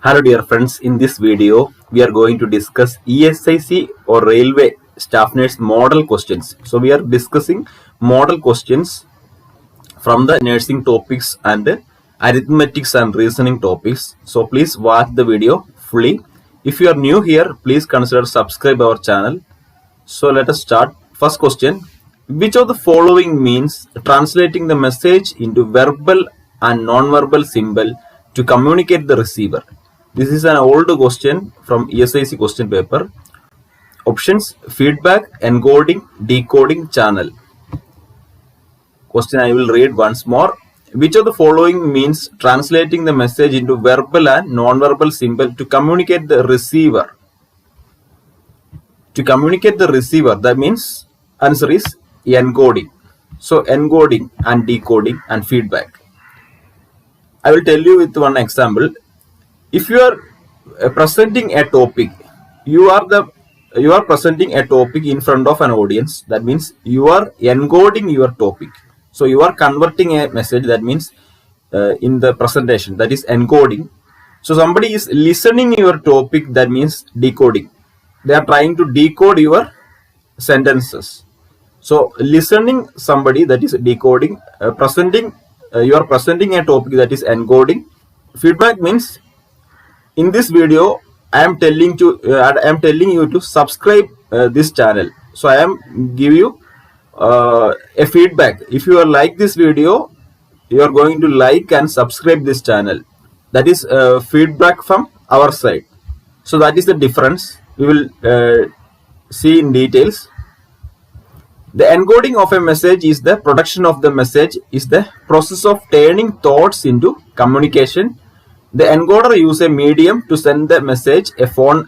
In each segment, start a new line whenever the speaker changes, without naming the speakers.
Hello dear friends, in this video we are going to discuss ESIC or Railway Staff Nurse model questions. So we are discussing model questions from the nursing topics and arithmetics and reasoning topics. So please watch the video fully. If you are new here, please consider subscribe our channel. So let us start. First question, which of the following means translating the message into verbal and non-verbal symbol to communicate the receiver? This is an old question from ESIC question paper. Options: feedback, encoding, decoding, channel. Question I will read once more. Which of the following means translating the message into verbal and non-verbal symbol to communicate the receiver? To communicate the receiver, that means answer is encoding. So encoding and decoding and feedback. I will tell you with one example. If you are presenting a topic, you are presenting a topic in front of an audience. That means you are encoding your topic. So you are converting a message. That means in the presentation, that is encoding. So somebody is listening your topic. That means decoding. They are trying to decode your sentences. So listening somebody, that is decoding. Presenting, you are presenting a topic, that is encoding. Feedback means in this video I am telling you to subscribe this channel. So I am give you a feedback. If you are like this video, you are going to like and subscribe this channel. That is feedback from our side. So that is the difference. We will see in details. The encoding of a message is the production of the message, is the process of turning thoughts into communication. The encoder uses a medium to send the message, a phone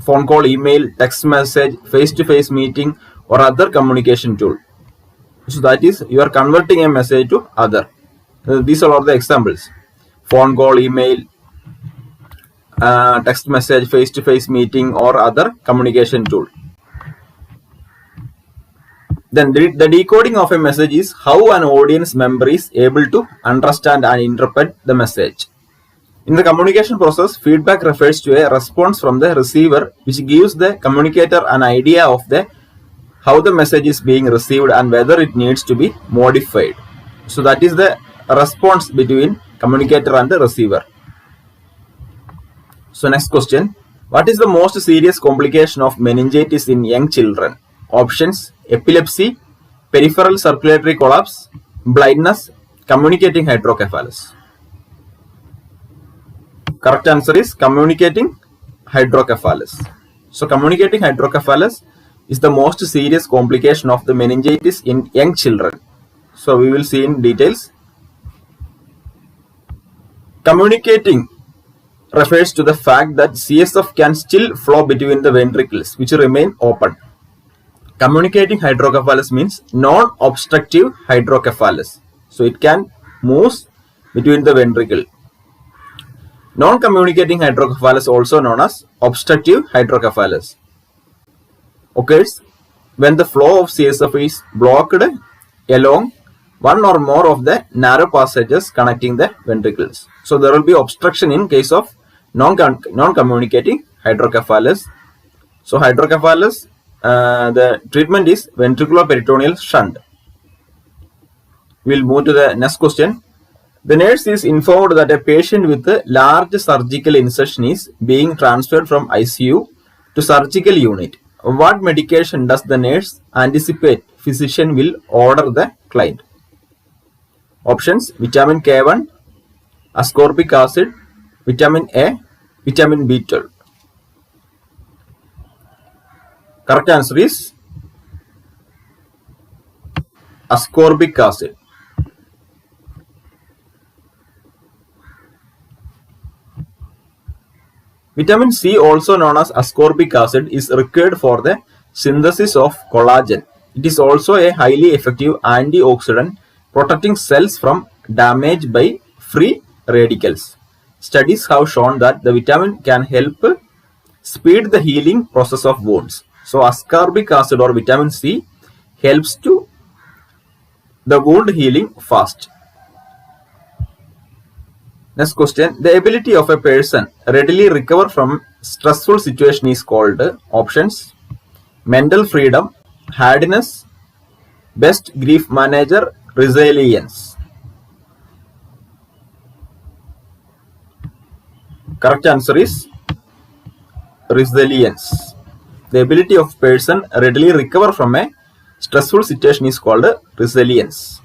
call, email, text message, face-to-face meeting, or other communication tool. So that is, you are converting a message to other. These are all the examples: phone call, email, text message, face-to-face meeting, or other communication tool. Then the decoding of a message is how an audience member is able to understand and interpret the message. In the communication process, feedback refers to a response from the receiver which gives the communicator an idea of how the message is being received and whether it needs to be modified. So that is the response between communicator and the receiver. So next question, what is the most serious complication of meningitis in young children? Options: epilepsy, peripheral circulatory collapse, blindness, communicating hydrocephalus. Correct answer is communicating hydrocephalus. So communicating hydrocephalus is the most serious complication of the meningitis in young children. So we will see in details. Communicating refers to the fact that CSF can still flow between the ventricles which remain open. Communicating hydrocephalus means non-obstructive hydrocephalus. So it can move between the ventricle. Non-communicating hydrocephalus, also known as obstructive hydrocephalus, occurs when the flow of CSF is blocked along one or more of the narrow passages connecting the ventricles. So there will be obstruction in case of non-communicating hydrocephalus. So hydrocephalus, the treatment is ventriculoperitoneal shunt. We will move to the next question. The nurse is informed that a patient with a large surgical incision is being transferred from ICU to surgical unit. What medication does the nurse anticipate physician will order the client? Options: vitamin K1, ascorbic acid, vitamin A, vitamin B12. Correct answer is ascorbic acid. Vitamin C, also known as ascorbic acid, is required for the synthesis of collagen. It is also a highly effective antioxidant, protecting cells from damage by free radicals. Studies have shown that the vitamin can help speed the healing process of wounds. So ascorbic acid or vitamin C helps to the wound healing fast. Next question. The ability of a person readily recover from stressful situation is called options: mental freedom, hardiness, best grief manager, resilience. Correct answer is resilience. The ability of person readily recover from a stressful situation is called resilience.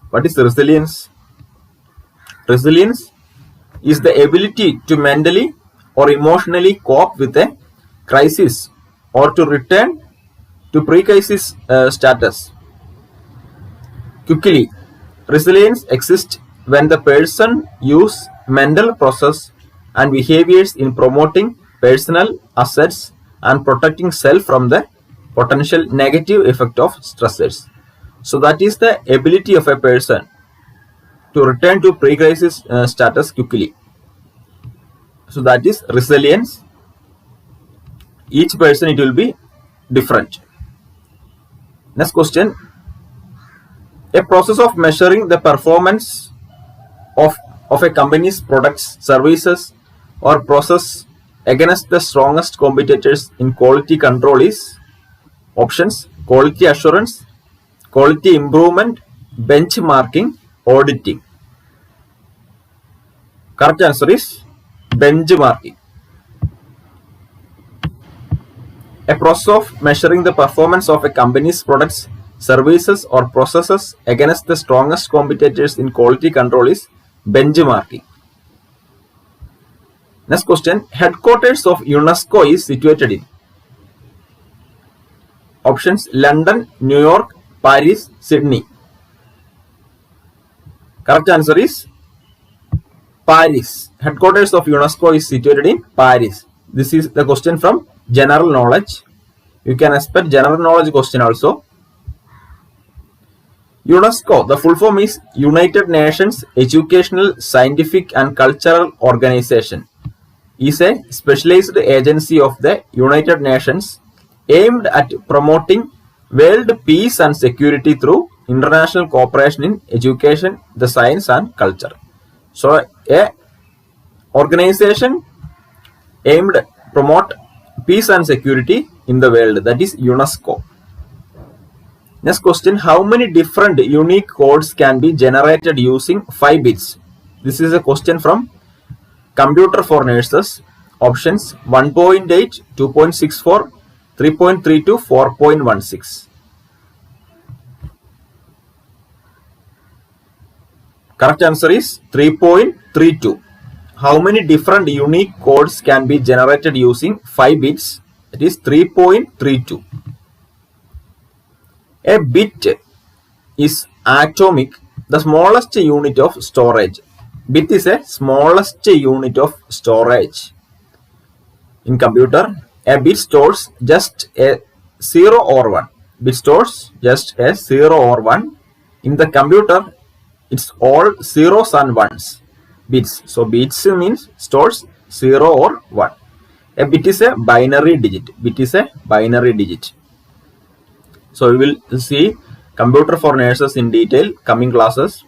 What is resilience? Resilience is the ability to mentally or emotionally cope with a crisis or to return to pre-crisis status quickly. Resilience exists when the person uses mental process and behaviors in promoting personal assets and protecting self from the potential negative effect of stressors. So that is the ability of a person to return to pre-crisis status quickly. So that is resilience. Each person it will be different. Next question. A process of measuring the performance of a company's products, services, or process against the strongest competitors in quality control is options: quality assurance, quality improvement, benchmarking, auditing. Correct answer is benchmarking. A process of measuring the performance of a company's products, services, or processes against the strongest competitors in quality control is benchmarking. Next question. Headquarters of UNESCO is situated in options: London, New York, Paris, Sydney. Correct answer is Paris. Headquarters of UNESCO is situated in Paris. This is the question from general knowledge. You can expect general knowledge question also. UNESCO, the full form is United Nations Educational, Scientific and Cultural Organization, is a specialized agency of the United Nations aimed at promoting world peace and security through international cooperation in education, the science and culture. So, a organization aimed at promote peace and security in the world, that is UNESCO. Next question. How many different unique codes can be generated using 5 bits? This is a question from Computer for Nurses. Options: 1.8, 2.64, 3.32, 4.16. Correct answer is 3.32. How many different unique codes can be generated using 5 bits? It is 3.32. A bit is atomic, the smallest unit of storage. Bit is a smallest unit of storage. In computer, a bit stores just a 0 or 1. Bit stores just a 0 or 1. In the computer, it's all zeros and ones. Bits. So bits means stores 0 or 1. A bit is a binary digit. Bit is a binary digit. So we will see Computer for Nurses in detail coming classes.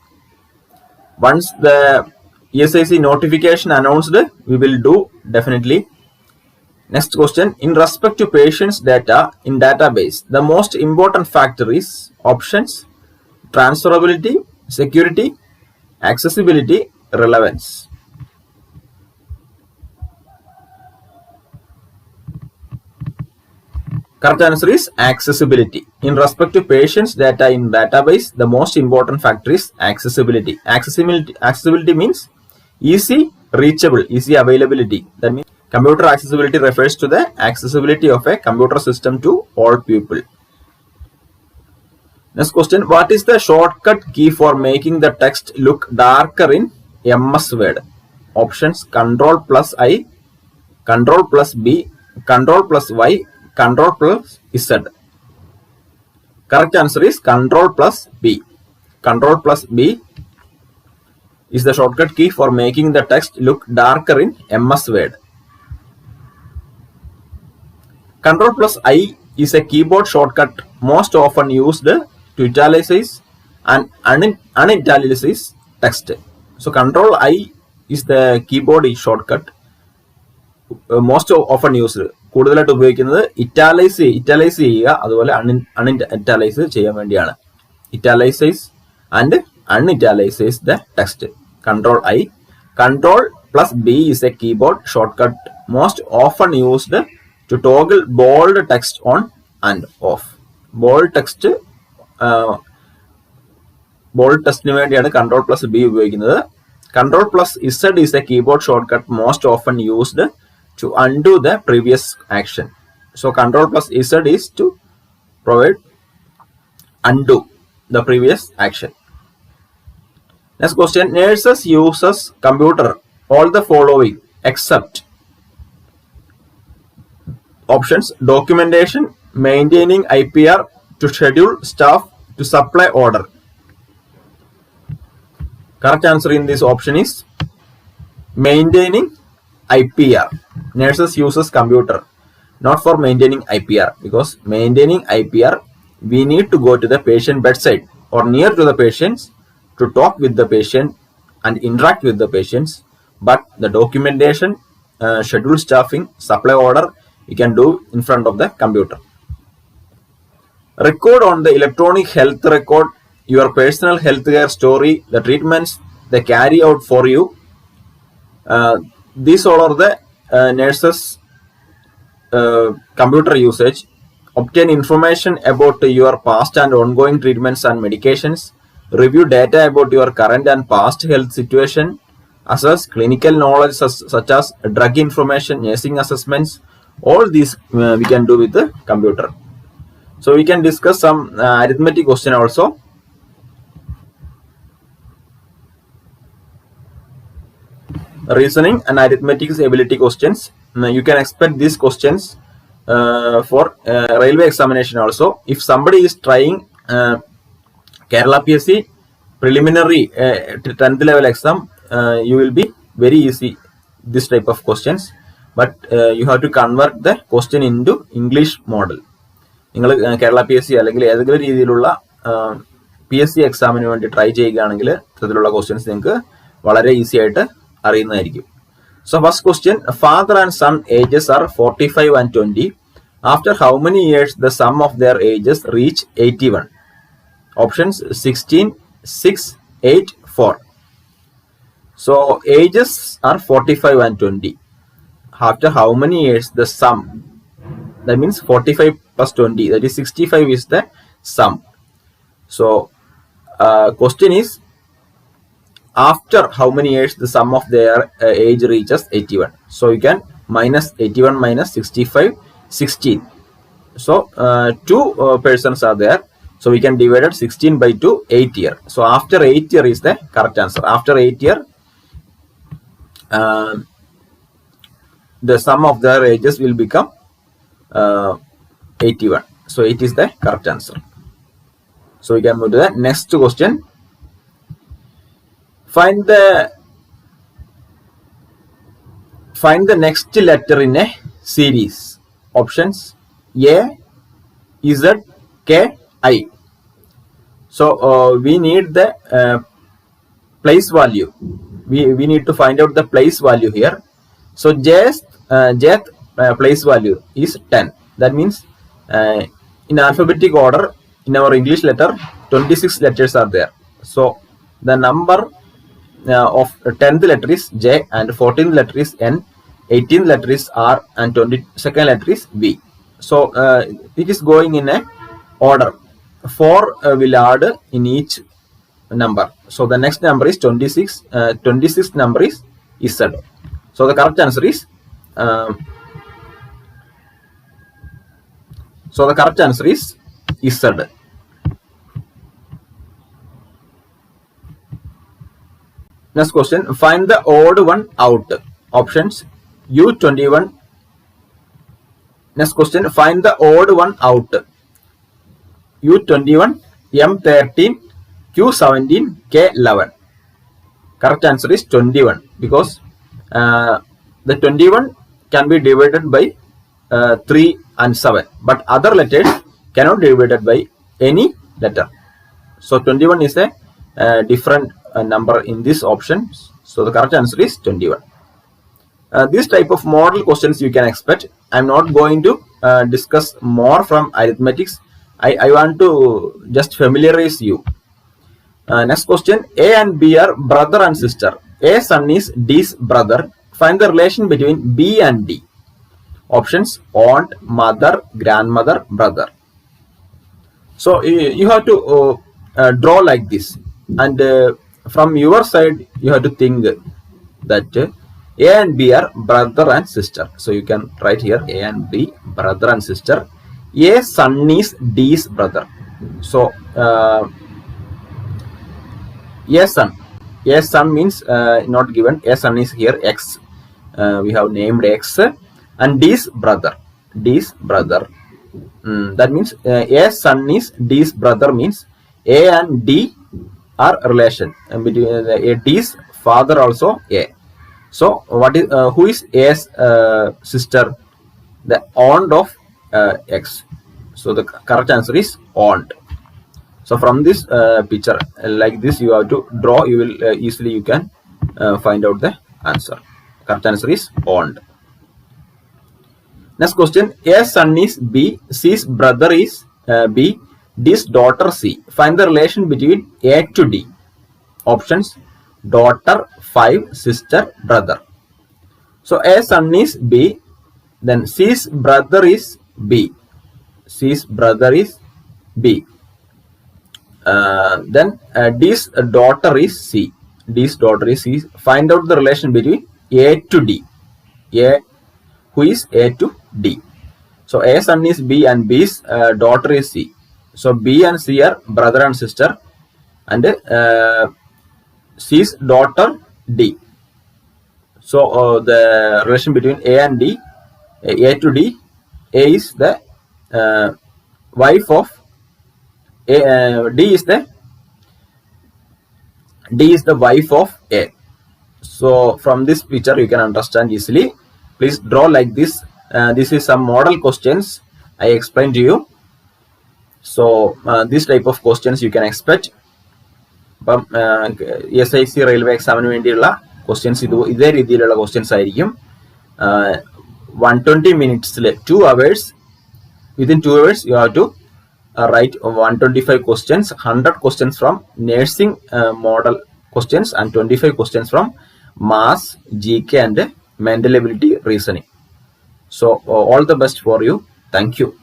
Once the ESIC notification announced, we will do definitely. Next question. In respect to patients' data in database, the most important factor is options: transferability, security, accessibility, relevance. Correct answer is accessibility. In respect to patients' data in database, the most important factor is accessibility. Accessibility means easy reachable, easy availability. That means computer accessibility refers to the accessibility of a computer system to all people. Next question. What is the shortcut key for making the text look darker in MS Word? Options: Control plus I, Control plus B, Control plus Y, Control plus Z. Correct answer is Control plus B. Control plus B is the shortcut key for making the text look darker in MS Word. Control plus I is a keyboard shortcut most often used to italicize and unitalicize text. So Control I is the keyboard shortcut. Most often used. കൂടുതലായിട്ട് ഉപയോഗിക്കുന്നത് ഇറ്റാലൈസ് ചെയ്യുക അതുപോലെ unitalicise ചെയ്യാൻ വേണ്ടിയാണ്. Italicise and unitalicise the text. Control I. Control plus B is a keyboard shortcut most often used to toggle bold text on and off. Bold textന് വേണ്ടിയാണ് Control plus B ഉപയോഗിക്കുന്നത്. Control plus Z is a keyboard shortcut most often used to undo the previous action. So Control plus Z is to provide undo the previous action. Next question. Nurses uses computer all the following except options: documentation, maintaining IPR, to schedule staff, to supply order. Correct answer in this option is maintaining IPR. Nurses uses computer not for maintaining IPR, because maintaining IPR we need to go to the patient bedside or near to the patients to talk with the patient and interact with the patients. But the documentation, schedule staffing, supply order, you can do in front of the computer. Record on the electronic health record your personal healthcare story, the treatments they carry out for you. These all are the nurses computer usage. Obtain information about your past and ongoing treatments and medications. Review data about your current and past health situation. Assess clinical knowledge such as drug information, nursing assessments. All these we can do with the computer. So we can discuss some arithmetic question also. Reasoning and arithmetic ability questions. You can expect these questions for railway examination also. If somebody is trying Kerala PSC preliminary 10th level exam, you will be very easy this type of questions, but you have to convert the question into English model. നിങ്ങൾ Kerala PSC അല്ലെങ്കിൽ ഏതെങ്കിലും രീതിയിലുള്ള PSC എക്സാമിന് വേണ്ടി try ചെയ്യുകയാണെങ്കിൽ ഇത്തരത്തിലുള്ള questions നിങ്ങൾക്ക് വളരെ ഈസി ആയിട്ട് അറിയുന്നതായിരിക്കും. So first question, father and son ages are 45 and 20. After how many years the sum of their ages reach 81? Options 16, 6, 8, 4. So ages are 45 and 20. After how many years the sum? That means 45 plus 20. That is 65 is the sum. So question is, after how many years the sum of their age reaches 81? So you can minus 81 minus 65, 16. So two persons are there. So we can divide it 16 by 2, 8 year. So after 8 year is the correct answer. After 8 year, the sum of their ages will become 81. So it is the correct answer. So we can move to the next question. Find the next letter in a series. Options A, Z, K, I. So we need the place value. We need to find out the place value here. So jth place value is 10. That means in alphabetic order in our English letter 26 letters are there. So the number of 10th letter is J and 14th letter is N, 18th letter is R and 22nd letter is V. So it is going in a order. 4 will add in each number. So the next number is 26. 26th number is Z. So the correct answer is Z. Next question, find the odd one out. Options U21. Next question, find the odd one out. U21, M13, Q17, K11. Correct answer is 21, because the 21 can be divided by 3 and 7, but other letters cannot be divided by any letter. So 21 is a different number in this option. So the correct answer is 21. This type of model questions you can expect. I'm not going to discuss more from arithmetics. I want to just familiarize you. Next question. A and B are brother and sister. A's son is D's brother. Find the relation between B and D. Options: aunt, mother, grandmother, brother. So you have to draw like this, and from your side you have to think that A and B are brother and sister. So you can write here A and B, brother and sister. A's son is D's brother. So A's son means not given. A's son is here X. We have named X, and D's brother. That means A's son is D's brother means A and D are relation between D's father also A. So what is who is A's sister? The aunt of X. So the correct answer is aunt. So from this picture like this you have to draw. You will easily you can find out the answer. Correct answer is aunt. Next question. A's son is B, C's brother is B, D's daughter C. Find the relation between A to D. Options: daughter, 5, sister, brother. So A's son is B, then C's brother is B. Then D's daughter is C. Find out the relation between A to D. Who is A to D? So A's son is B and B's daughter is C. So B and C are brother and sister, and C's daughter D. So the relation between A and D, A to D, A is the wife of A. D is the wife of A. So from this picture you can understand easily. Please draw like this. This is some model questions I explained to you. So this type of questions you can expect. അപ്പം SIC railway എക്സാമിന് വേണ്ടിയുള്ള questions ഇതേ രീതിയിലുള്ള questions ആയിരിക്കും. 120 മിനിറ്റ്സിൽ 2 hours, within 2 hours you have to write 125 questions, 100 questions from nursing model questions and 25 questions from maths, GK and mental ability reasoning. So all the best for you. Thank you.